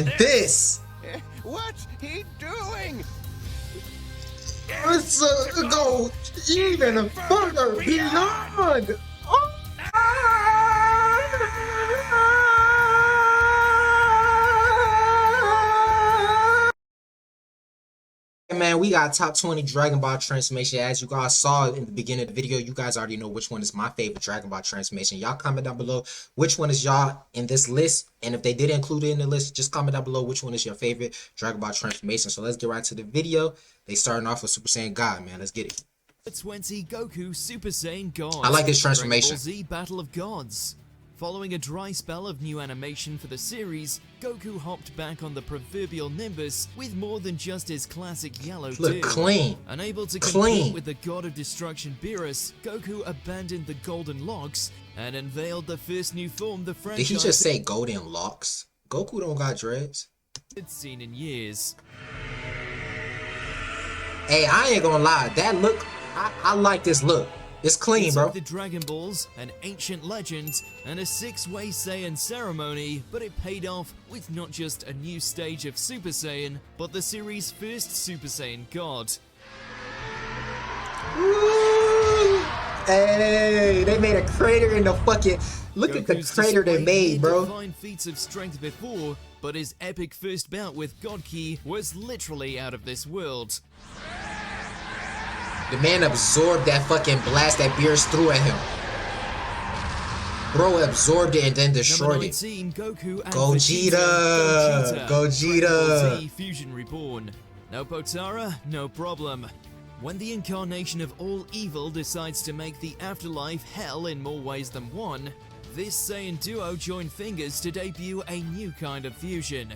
And this. What's he doing? Let's go even further beyond. Man, we got top 20 Dragon Ball transformation. As you guys saw in the beginning of the video, you guys already know which one is my favorite Dragon Ball transformation. Y'all comment down below which one is y'all in this list, and if they did include it in the list, just comment down below which one is your favorite Dragon Ball transformation. So let's get right to the video. They starting off with Super Saiyan God, man. Let's get it. 20 Goku Super Saiyan God. I like this transformation. Dragon Ball Z Battle of Gods. Following a dry spell of new animation for the series, Goku hopped back on the proverbial Nimbus with more than just his classic yellow Look deer. clean. Unable to compete with the God of Destruction Beerus, Goku abandoned the golden locks and unveiled the first new form the franchise Did he just say golden locks? Goku don't got dreads. had seen in years. Hey, I ain't gonna lie. That look, I like this look. It's clean, It bro. took the Dragon Balls, an ancient legend, and a 6-way Saiyan ceremony, but it paid off with not just a new stage of Super Saiyan, but the series' first Super Saiyan God. Woo! Hey, they made a crater in the fucking. Look at the Goku's crater they displayed made, bro. Divine feats of strength before, but his epic first bout with God Ki was literally out of this world. The man absorbed that fucking blast that Beerus threw at him. Bro absorbed it and then destroyed Number it. 19, Goku and Gogeta. Dragon Ball Z Gogeta. Fusion Reborn. No Potara, no problem. When the incarnation of all evil decides to make the afterlife hell in more ways than one, this Saiyan duo join fingers to debut a new kind of fusion.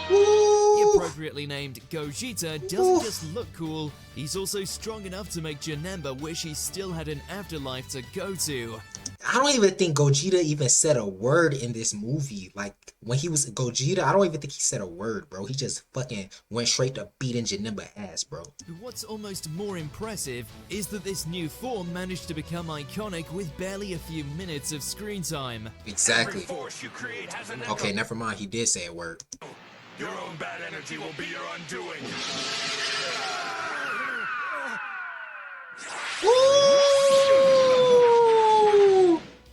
The appropriately named Gogeta doesn't just look cool, he's also strong enough to make Janemba wish he still had an afterlife to go to. I don't even think Gogeta even said a word in this movie. Like, when he was Gogeta, I don't even think he said a word, bro. He just fucking went straight to beating Janemba ass, bro. What's almost more impressive is that this new form managed to become iconic with barely a few minutes of screen time. Exactly. Force you create has an Okay, never mind. He did say a word. Your own bad energy will be your undoing.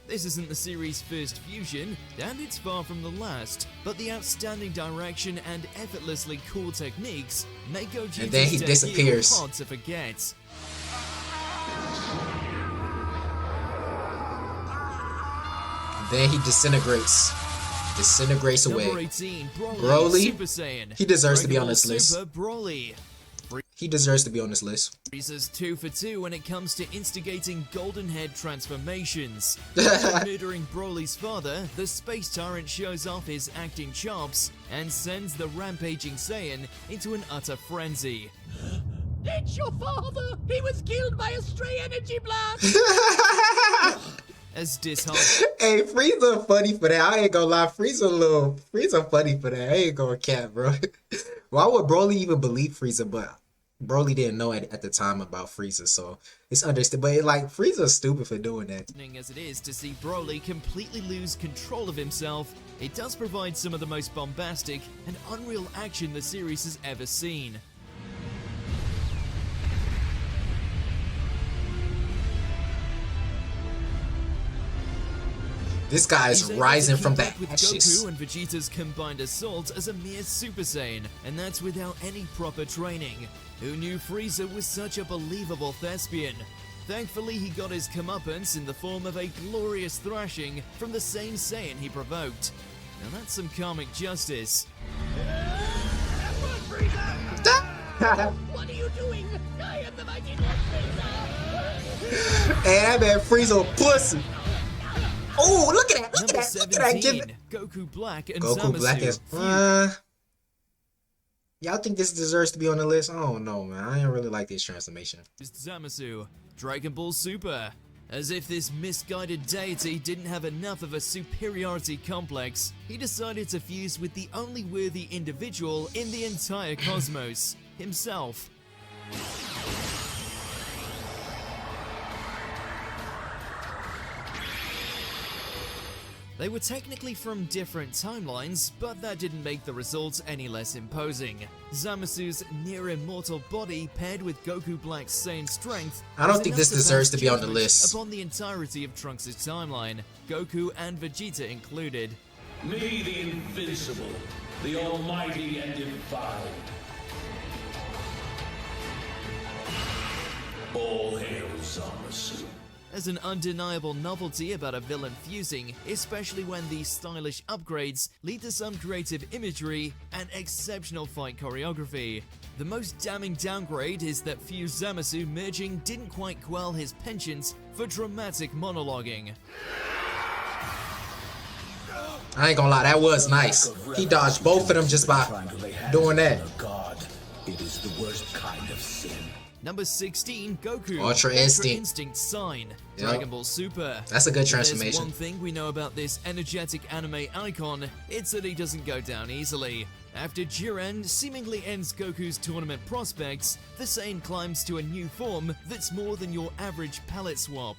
This isn't the series' first fusion, and it's far from the last, but the outstanding direction and effortlessly cool techniques make Gogeta's And then he debut disappears. hard to forget. Then he disintegrates. Disintegrates away. Number 18, Broly, Broly? Super Saiyan. He deserves to be Dragon on Ball this list. Super Broly. He deserves to be on this list. Frieza's 2 for 2 when it comes to instigating Golden Head transformations. After murdering Broly's father, the Space Tyrant shows off his acting chops and sends the rampaging Saiyan into an utter frenzy. It's your father! He was killed by a stray energy blast! As disheartened, Hey, Frieza funny for that. I ain't gonna lie. Frieza funny for that. I ain't gonna cap, bro. Why would Broly even believe Frieza? But Broly didn't know at the time about Frieza, so it's understood. But like, Frieza's stupid for doing that. as it is to see Broly completely lose control of himself, it does provide some of the most bombastic and unreal action the series has ever seen. This guy is He's able rising to from keep the up with ashes. Goku and Vegeta's combined assault as a mere Super Saiyan, and that's without any proper training. Who knew Frieza was such a believable thespian? Thankfully, he got his comeuppance in the form of a glorious thrashing from the same Saiyan he provoked. Now that's some karmic justice. What are you doing? I am the mighty Lord Frieza! Hey, that man Frieza a pussy. Oh, look at that! Look Number at that! Look at that! 17, Goku Black and Goku Zamasu. Black is. Y'all think this deserves to be on the list? I don't know, man. I don't really like this transformation. Zamasu, Dragon Ball Super. As if this misguided deity didn't have enough of a superiority complex, he decided to fuse with the only worthy individual in the entire cosmos, himself. They were technically from different timelines, but that didn't make the results any less imposing. Zamasu's near-immortal body paired with Goku Black's Saiyan strength. I don't think this deserves to be on the list. Upon the entirety of Trunks' timeline, Goku and Vegeta included. Me, the invincible, the almighty and divine. All hail Zamasu. As an undeniable novelty about a villain fusing, especially when these stylish upgrades lead to some creative imagery and exceptional fight choreography. The most damning downgrade is that Fuse Zamasu merging didn't quite quell his penchant for dramatic monologuing. I ain't gonna lie, that was nice. He dodged both of them just by doing that. God, it is the worst kind of sin. Number 16, Goku. Ultra Instinct. Sign. Yep. Dragon Ball Super. That's a good There's transformation. one thing we know about this energetic anime icon, it's that he doesn't go down easily. After Jiren seemingly ends Goku's tournament prospects, the Saiyan climbs to a new form that's more than your average palette swap.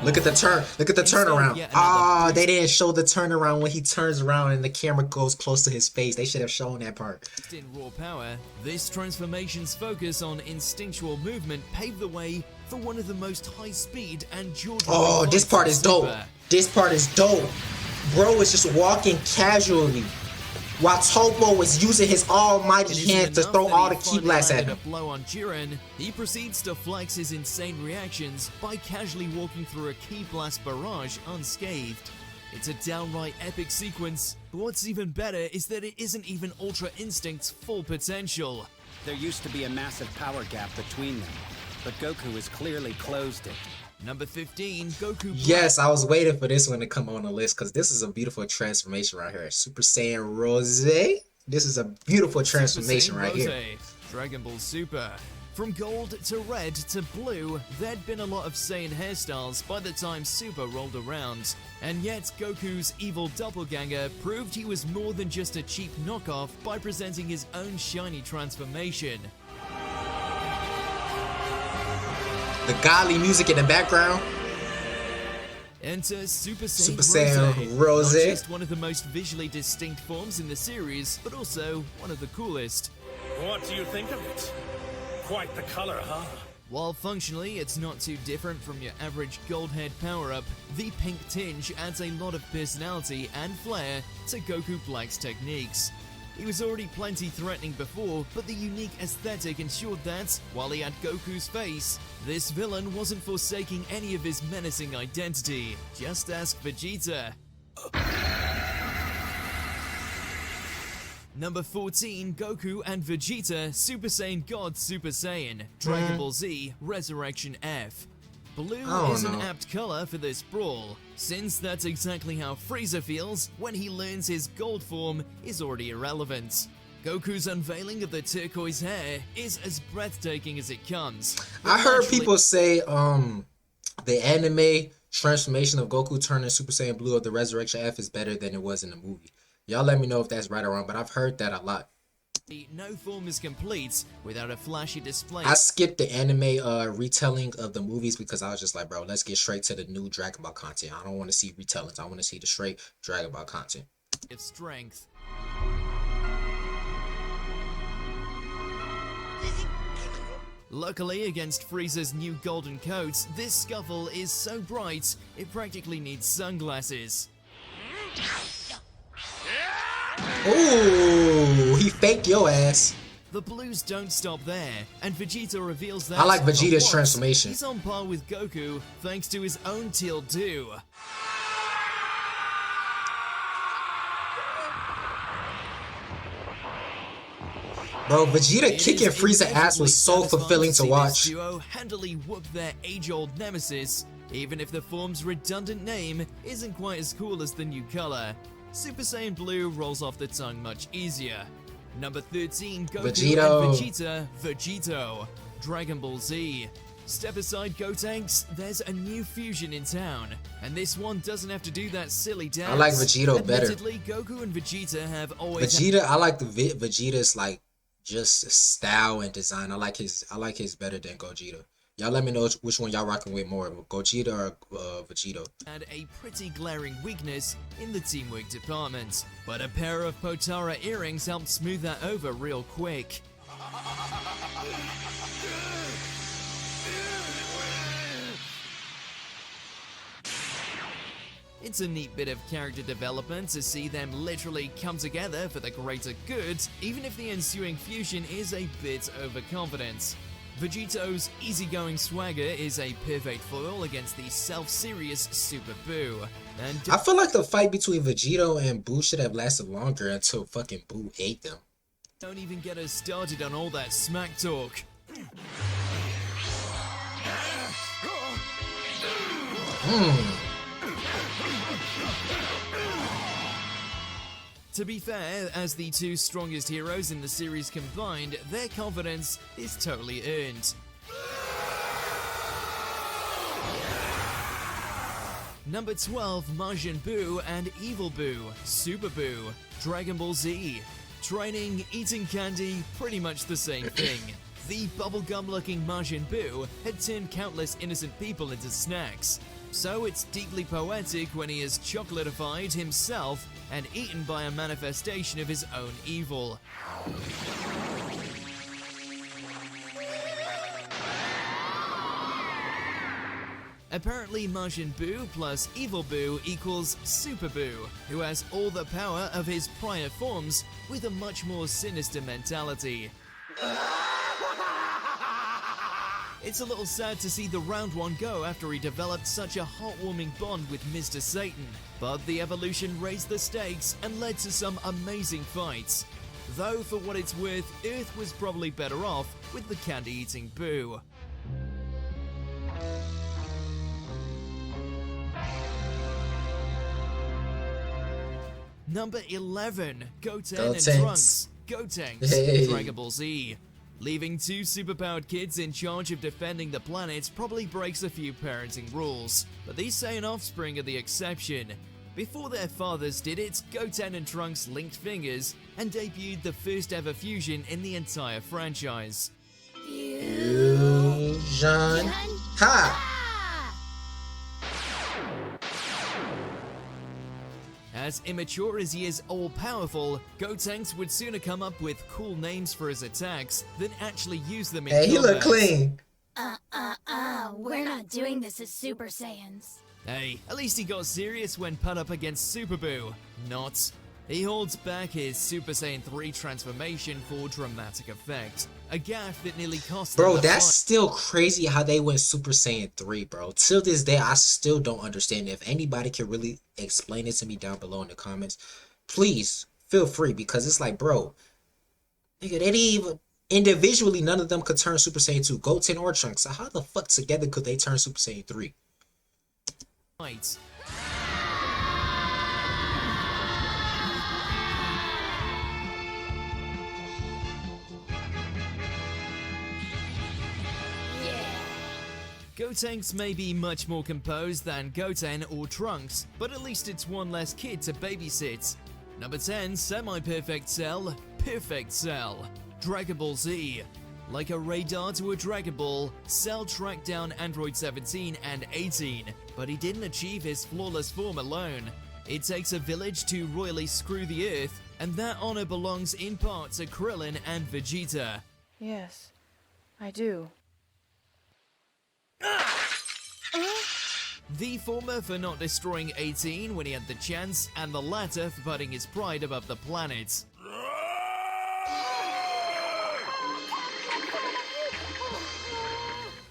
Look at the turn. Look at the turnaround. yet another Ah, they didn't show the turnaround when he turns around and the camera goes close to his face. They should have shown that part. In raw power, this transformation's focus on instinctual movement paved the way for one of the most high-speed and jaw-dropping Oh, this fights part in is dope. Super. This part is dope. Bro is just walking casually while Topo was using his It almighty isn't hand to enough throw that all he the ki finally blasts at landed him. a blow on Jiren, he proceeds to flex his insane reactions by casually walking through a ki blast barrage unscathed. It's a downright epic sequence, but what's even better is that it isn't even Ultra Instinct's full potential. There used to be a massive power gap between them, but Goku has clearly closed it. Number 15, Goku Black. Yes, I was waiting for this one to come on the list because this is a beautiful transformation right here. Super Saiyan Rose. This is a beautiful transformation Super right Saiyan here. Rose, Dragon Ball Super. From gold to red to blue, there'd been a lot of Saiyan hairstyles by the time Super rolled around. And yet, Goku's evil doppelganger proved he was more than just a cheap knockoff by presenting his own shiny transformation. The godly music in the background. Enter Super Saiyan, Super Saiyan Rose. Not just one of the most visually distinct forms in the series, but also one of the coolest. What do you think of it? Quite the color, huh? While functionally it's not too different from your average gold head power-up, the pink tinge adds a lot of personality and flair to Goku Black's techniques. He was already plenty threatening before, but the unique aesthetic ensured that, while he had Goku's face, this villain wasn't forsaking any of his menacing identity. Just ask Vegeta. Number 14, Goku and Vegeta, Super Saiyan God Super Saiyan, Dragon Ball Z, Resurrection F. Blue Oh, is an no. apt color for this brawl, since that's exactly how Frieza feels when he learns his gold form is already irrelevant. Goku's unveiling of the turquoise hair is as breathtaking as it comes. I heard Naturally- people say the anime transformation of Goku turning Super Saiyan Blue of the Resurrection F is better than it was in the movie. Y'all let me know if that's right or wrong, but I've heard that a lot. No form is complete without a flashy display. I skipped the anime retelling of the movies because I was just like, bro, let's get straight to the new Dragon Ball content. I don't want to see retellings. I want to see the straight Dragon Ball content. Of strength. Luckily, against Frieza's new golden coat, this scuffle is so bright, it practically needs sunglasses. Ooh, he faked your ass. The Blues don't stop there, and Vegeta reveals that I like for Vegeta's once, transformation. He's on par with Goku, thanks to his own teal too. Bro, Vegeta It kicking is Frieza ass was so inevitably fulfilling to satisfying watch. see this duo handily whoop their age-old nemesis, even if the form's redundant name isn't quite as cool as the new color. Super Saiyan Blue rolls off the tongue much easier. Number 13, Goku Vegito. and Vegeta, Vegito, Dragon Ball Z. Step aside Gotenks, there's a new fusion in town, and this one doesn't have to do that silly dance. I like Vegito better. Admittedly, Goku and Vegeta have always Vegeta, I like the Vegeta's like just style and design. I like his better than Gogeta. Y'all let me know which one y'all rocking with more, Gogeta or Vegito. Had a pretty glaring weakness in the teamwork department, but a pair of Potara earrings helped smooth that over real quick. It's a neat bit of character development to see them literally come together for the greater good, even if the ensuing fusion is a bit overconfident. Vegito's easygoing swagger is a perfect foil against the self-serious Super Boo. And I feel like the fight between Vegito and Boo should have lasted longer until fucking Boo ate them. don't even get us started on all that smack talk. To be fair, as the two strongest heroes in the series combined, their confidence is totally earned. Number 12, Majin Buu and Evil Buu, Super Buu, Dragon Ball Z. Training, eating candy, pretty much the same thing. The bubblegum-looking Majin Buu had turned countless innocent people into snacks. So it's deeply poetic when he is chocolatified himself and eaten by a manifestation of his own evil. Apparently Majin Buu plus Evil Buu equals Super Buu, who has all the power of his prior forms with a much more sinister mentality. It's a little sad to see the round one go after he developed such a heartwarming bond with Mr. Satan, but the evolution raised the stakes and led to some amazing fights. Though for what it's worth, Earth was probably better off with the candy-eating Buu. Number 11, Goten and Gotenks. Trunks, Gotenks, Hey. Dragon Ball Z. Leaving two superpowered kids in charge of defending the planet probably breaks a few parenting rules, but these Saiyan offspring are the exception. Before their fathers did it, Goten and Trunks linked fingers and debuted the first ever fusion in the entire franchise. Fusion. Ha! As immature as he is all-powerful, Gotenks would sooner come up with cool names for his attacks than actually use them in Hey, he look combat. clean. We're not doing this as Super Saiyans. Hey, at least he got serious when put up against Super Buu. Not. He holds back his Super Saiyan 3 transformation for dramatic effect. A gaffe that nearly cost him Bro, the that's fight. still crazy how they went Super Saiyan 3, bro. Till this day, I still don't understand. If anybody can really explain it to me down below in the comments, please feel free, because it's like, bro, nigga, they didn't even, individually, none of them could turn Super Saiyan 2, Goten or Trunks. So how the fuck together could they turn Super Saiyan 3? Fight. Gotenks may be much more composed than Goten or Trunks, but at least it's one less kid to babysit. Number 10, Semi-Perfect Cell, Perfect Cell, Dragon Ball Z. Like a radar to a Dragon Ball, Cell tracked down Android 17 and 18, but he didn't achieve his flawless form alone. It takes a village to royally screw the Earth, and that honor belongs in part to Krillin and Vegeta. Yes, I do. The former for not destroying 18 when he had the chance, and the latter for putting his pride above the planet.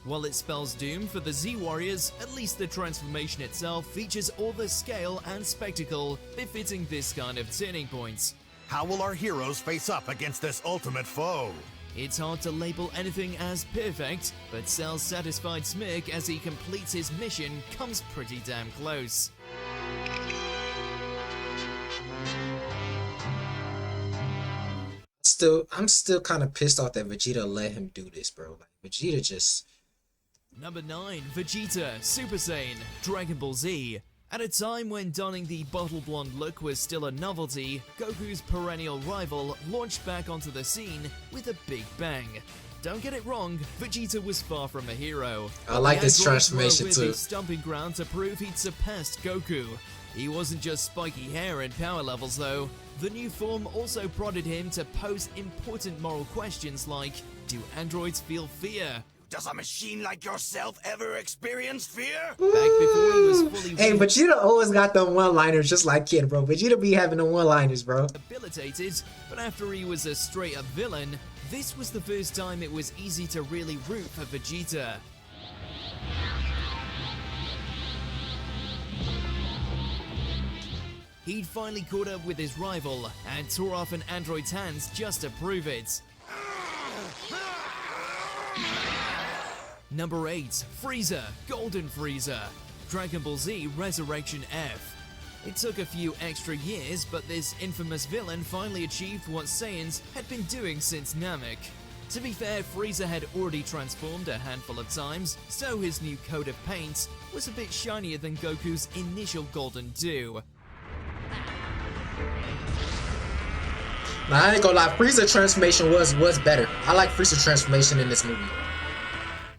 While it spells doom for the Z-Warriors, at least the transformation itself features all the scale and spectacle befitting this kind of turning point. How will our heroes face up against this ultimate foe? It's hard to label anything as perfect, but Cell's satisfied smirk as he completes his mission comes pretty damn close. I'm still kind of pissed off that Vegeta let him do this, bro. Like, Vegeta just... Number 9, Vegeta, Super Saiyan, Dragon Ball Z. At a time when donning the bottle blonde look was still a novelty, Goku's perennial rival launched back onto the scene with a big bang. Don't get it wrong, Vegeta was far from a hero. I like this transformation with too. his stomping ground to prove he'd surpassed Goku. He wasn't just spiky hair and power levels though. The new form also prodded him to pose important moral questions like, do androids feel fear? Does a machine like yourself ever experience fear? Back before he was fully Hey, Vegeta always got them one-liners just like Kid, bro. Vegeta be having them one-liners, bro. rehabilitated, but after he was a straight-up villain, this was the first time it was easy to really root for Vegeta. He'd finally caught up with his rival and tore off an android's hands just to prove it. Number 8. Frieza, Golden Frieza, Dragon Ball Z Resurrection F. It took a few extra years, but this infamous villain finally achieved what Saiyans had been doing since Namek. To be fair, Frieza had already transformed a handful of times, so his new coat of paint was a bit shinier than Goku's initial Golden Dew. Now, I ain't gonna lie, Frieza transformation was better. I like Frieza transformation in this movie.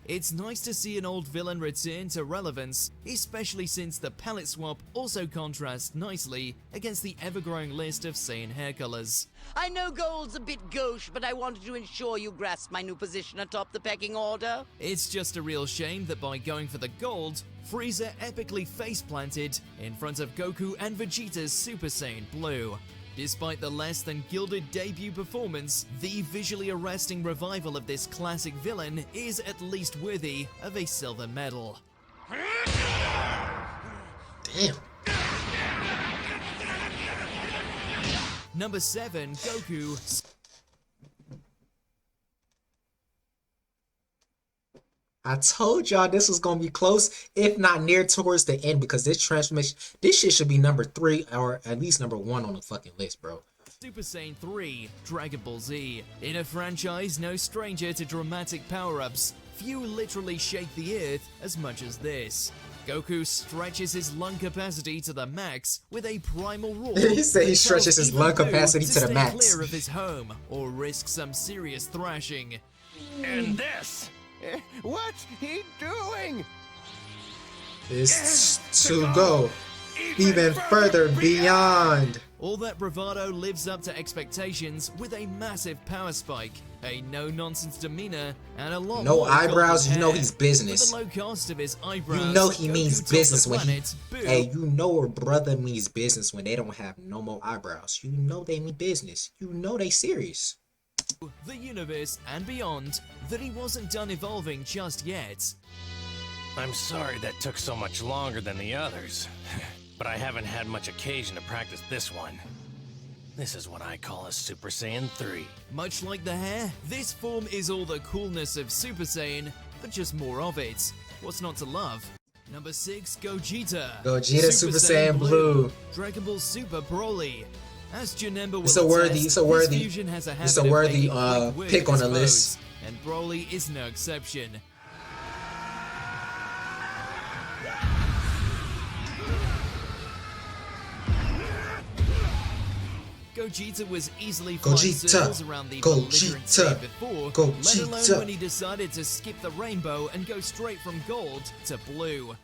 It's nice to see an old villain return to relevance, especially since the palette swap also contrasts nicely against the ever-growing list of Saiyan hair colors. I know gold's a bit gauche, but I wanted to ensure you grasp my new position atop the pecking order. It's just a real shame that by going for the gold, Frieza epically face-planted in front of Goku and Vegeta's Super Saiyan Blue. Despite the less than gilded debut performance, the visually arresting revival of this classic villain is at least worthy of a silver medal. Damn. Number 7, Goku. I told y'all this was gonna be close, if not near towards the end, because this transformation, this shit should be number 3 or at least number 1 on the fucking list, bro. Super Saiyan 3, Dragon Ball Z. In a franchise no stranger to dramatic power-ups, few literally shake the earth as much as this. Goku stretches his lung capacity to the max with a primal roar. He said he that stretches tells his even lung Boo capacity to the stay max. clear of his home or risk some serious thrashing. And this! What's he doing? Is to go even further beyond. All that bravado lives up to expectations with a massive power spike, a no-nonsense demeanor, and a lot No more eyebrows, golden you know hair. he's business. With the low cost of his eyebrows, You know he Goku means told business the when he. planet, Boo, Hey, you know a brother means business when they don't have no more eyebrows. You know they mean business. You know they serious. the universe, and beyond, that he wasn't done evolving just yet. I'm sorry that took so much longer than the others, but I haven't had much occasion to practice this one. This is what I call a Super Saiyan 3. Much like the hair, this form is all the coolness of Super Saiyan, but just more of it. What's not to love? Number 6, Gogeta. Gogeta Super Saiyan Blue. Dragon Ball Super Broly. As Janemba will It's a worthy- attest, it's a worthy- this fusion has a it's a habit of worthy, making quick work pick of on its the list. foes, and Broly is no exception. Gogeta was easily flying Gogeta, circles around the belligerent Gogeta, state before, let Gogeta. alone when he decided to skip the rainbow and go straight from gold to blue.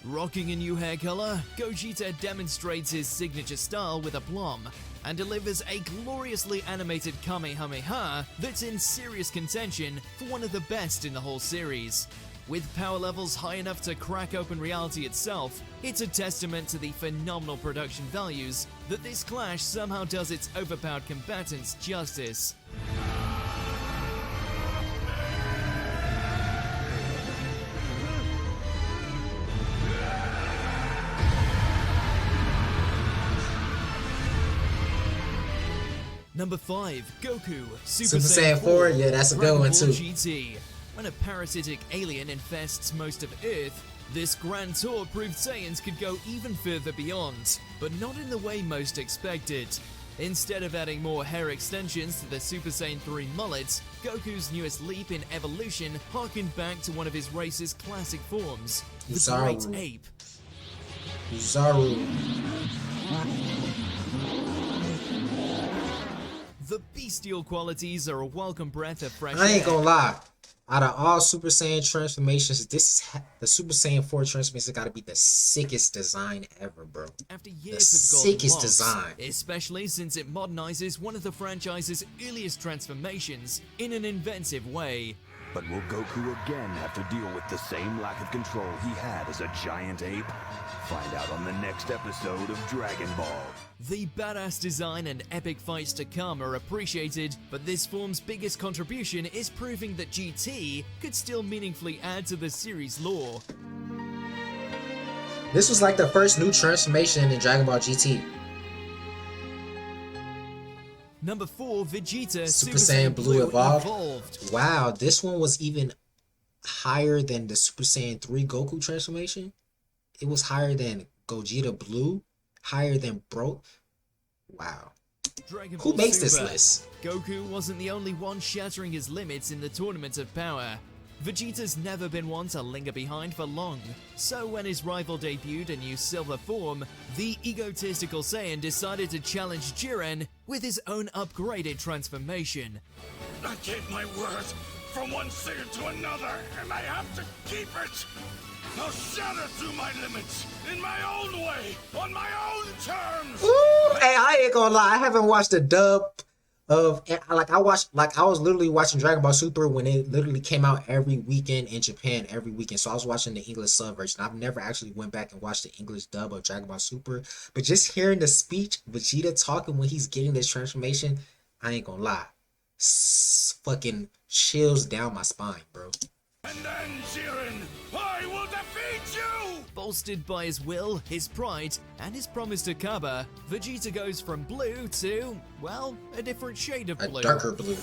Rocking a new hair color, Gogeta demonstrates his signature style with aplomb and delivers a gloriously animated Kamehameha that's in serious contention for one of the best in the whole series. With power levels high enough to crack open reality itself, it's a testament to the phenomenal production values that this clash somehow does its overpowered combatants justice. Number 5, Goku, Super Saiyan 4, yeah, that's a good one too. GT. When a parasitic alien infests most of Earth, this grand tour proved Saiyans could go even further beyond, but not in the way most expected. Instead of adding more hair extensions to the Super Saiyan 3 mullet, Goku's newest leap in evolution harkened back to one of his race's classic forms, the Zaru. Great Ape. Zaru. The bestial qualities are a welcome breath of fresh I ain't air. gonna lie. Out of all Super Saiyan transformations, the Super Saiyan 4 transformation got to be the sickest design ever, bro. After The years of golden sickest locks, design. especially since it modernizes one of the franchise's earliest transformations in an inventive way. But will Goku again have to deal with the same lack of control he had as a giant ape? Find out on the next episode of Dragon Ball. The badass design and epic fights to come are appreciated, but this form's biggest contribution is proving that GT could still meaningfully add to the series' lore. This was like the first new transformation in Dragon Ball GT. Number 4, Vegeta Super Saiyan Blue evolved. Wow, this one was even higher than the Super Saiyan 3 Goku transformation. It was higher than Gogeta Blue, higher than Wow. Dragon Who Ball makes this Super. list? Goku wasn't the only one shattering his limits in the Tournament of Power. Vegeta's never been one to linger behind for long, so when his rival debuted a new silver form, the egotistical Saiyan decided to challenge Jiren with his own upgraded transformation. I gave my word from one Saiyan to another, and I have to keep it. I'll shatter through my limits in my own way, on my own terms. Ooh, hey, I ain't gonna lie. I haven't watched the dub of I was literally watching Dragon Ball Super when it literally came out every weekend in Japan every weekend. So I was watching the English sub version. I've never actually went back and watched the English dub of Dragon Ball Super. But just hearing the speech Vegeta talking when he's getting this transformation, I ain't gonna lie. Fucking chills down my spine, bro. And then, Jiren, I will defeat you! Bolstered by his will, his pride, and his promise to Kaba, Vegeta goes from blue to, well, a different shade of blue. A darker blue.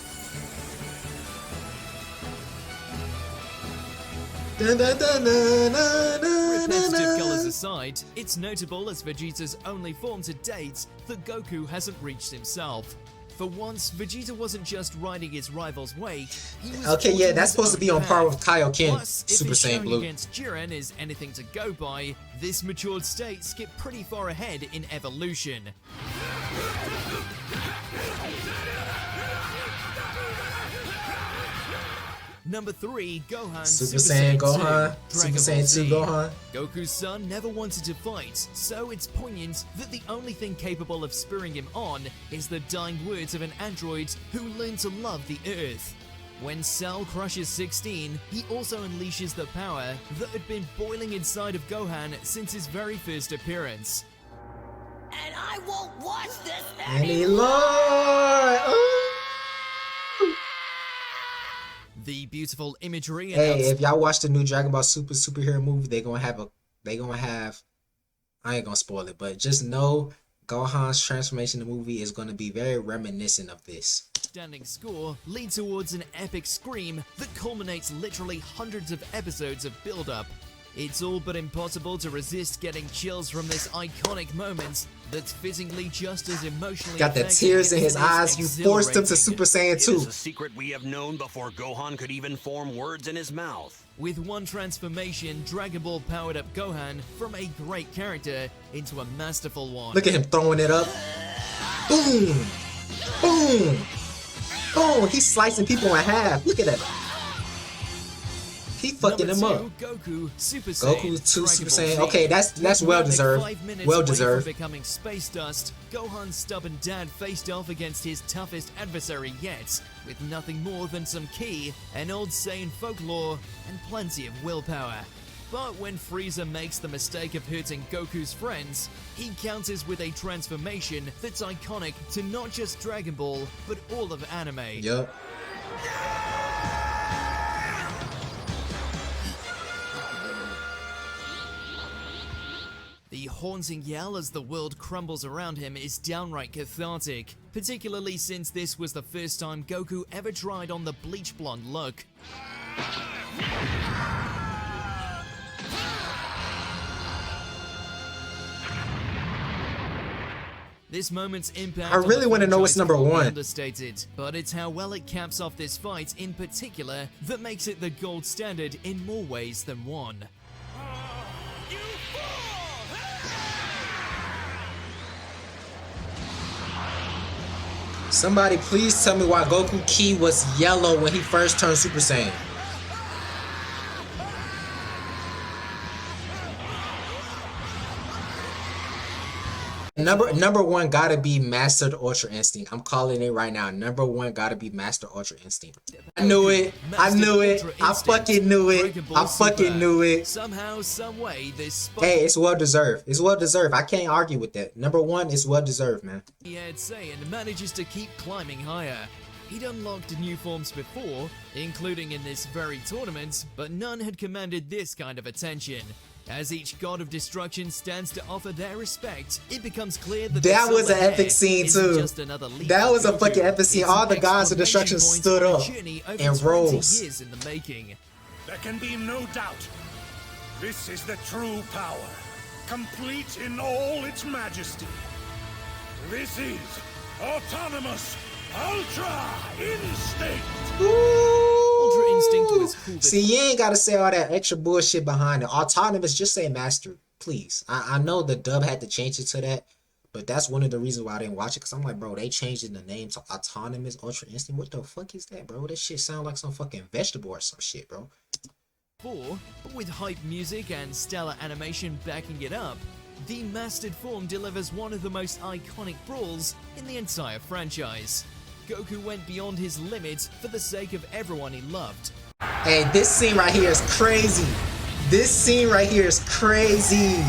Repetitive colors aside, it's notable as Vegeta's only form to date that Goku hasn't reached himself. For once, Vegeta wasn't just riding his rival's wake, he was Okay, yeah, forging that's his supposed to own be on par path. with Kaioken, Plus, if Super his Saiyan showing Blue. against Jiren is anything to go by, this matured state skipped pretty far ahead in evolution. Number 3, Gohan Super Saiyan Gohan, 2, Super Dragon Ball Saiyan 2 Z. Gohan. Goku's son never wanted to fight, so it's poignant that the only thing capable of spurring him on is the dying words of an android who learned to love the Earth. When Cell crushes 16, he also unleashes the power that had been boiling inside of Gohan since his very first appearance. And I won't watch this Any Lord! Ooh. The beautiful imagery and Hey, if y'all watch the new Dragon Ball Super superhero movie, they gonna have I ain't gonna spoil it, but just know Gohan's transformation in the movie is gonna be very reminiscent of this. outstanding score lead towards an epic scream that culminates literally hundreds of episodes of build-up. It's all but impossible to resist getting chills from this iconic moment that's fittingly just as emotionally Got the affecting tears in as his it is eyes. You forced him to Super Saiyan It 2. is a secret we have known before Gohan could even form words in his mouth. With one transformation, Dragon Ball powered up Gohan from a great character into a masterful one. Look at him throwing it up. Boom! Boom! Boom! He's slicing people in half. Look at that. He fucking Number him up. 2, Goku Super Saiyan. Goku 2 Dragon Super Ball Saiyan. Z. Okay, that's well deserved. 5 minutes Well away deserved. From becoming space dust, Gohan's stubborn dad faced off against his toughest adversary yet, with nothing more than some ki, an old Saiyan folklore, and plenty of willpower. But when Frieza makes the mistake of hurting Goku's friends, he counters with a transformation that's iconic to not just Dragon Ball, but all of anime. Yup. The haunting yell as the world crumbles around him is downright cathartic, particularly since this was the first time Goku ever tried on the bleach blonde look. This moment's impact I really want to know what's number one. Understated, but it's how well it caps off this fight in particular that makes it the gold standard in more ways than one. Somebody please tell me why Goku Ki was yellow when he first turned Super Saiyan. Number one gotta be Mastered Ultra Instinct. I'm calling it right now. Number one gotta be Master Ultra Instinct. I knew it. I knew it. I fucking knew it. I fucking knew it. Somehow, some way, this. Hey, it's well deserved. It's well deserved. I can't argue with that. Number one is well deserved, man. Saiyan manages to keep climbing higher. He'd unlocked new forms before, including in this very tournament, but none had commanded this kind of attention. As each god of destruction stands to offer their respect, it becomes clear that that was an epic scene too. That was a fucking epic scene. All the gods of destruction stood up and rose. There can be no doubt. This is the true power, complete in all its majesty. This is autonomous Ultra Instinct. Ultra Instinct was cool. See, you ain't gotta say all that extra bullshit behind it. Autonomous, just say Master, please. I know the dub had to change it to that, but that's one of the reasons why I didn't watch it. Cause I'm like, bro, they changed the name to Autonomous Ultra Instinct. What the fuck is that, bro? That shit sound like some fucking vegetable or some shit, bro. But with hype music and stellar animation backing it up, the Mastered form delivers one of the most iconic brawls in the entire franchise. Goku went beyond his limits for the sake of everyone he loved. Hey, this scene right here is crazy. This scene right here is crazy.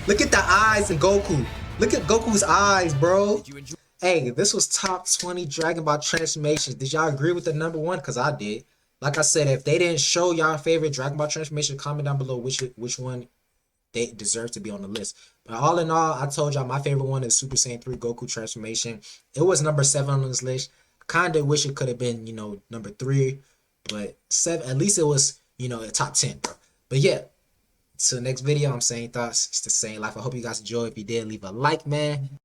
Look at the eyes of Goku. Look at Goku's eyes, bro. Hey, this was top 20 Dragon Ball transformations. Did y'all agree with the number one? Because I did. Like I said, if they didn't show y'all favorite Dragon Ball transformation, comment down below which one they deserve to be on the list. But all in all, I told y'all my favorite one is Super Saiyan 3 Goku transformation. It was number 7 on this list. Kinda wish it could have been, you know, number 3, but 7. At least it was, you know, a top 10, bro. But yeah, till next video, I'm saying thoughts. It's the SaneLife. I hope you guys enjoyed. If you did, leave a like, man.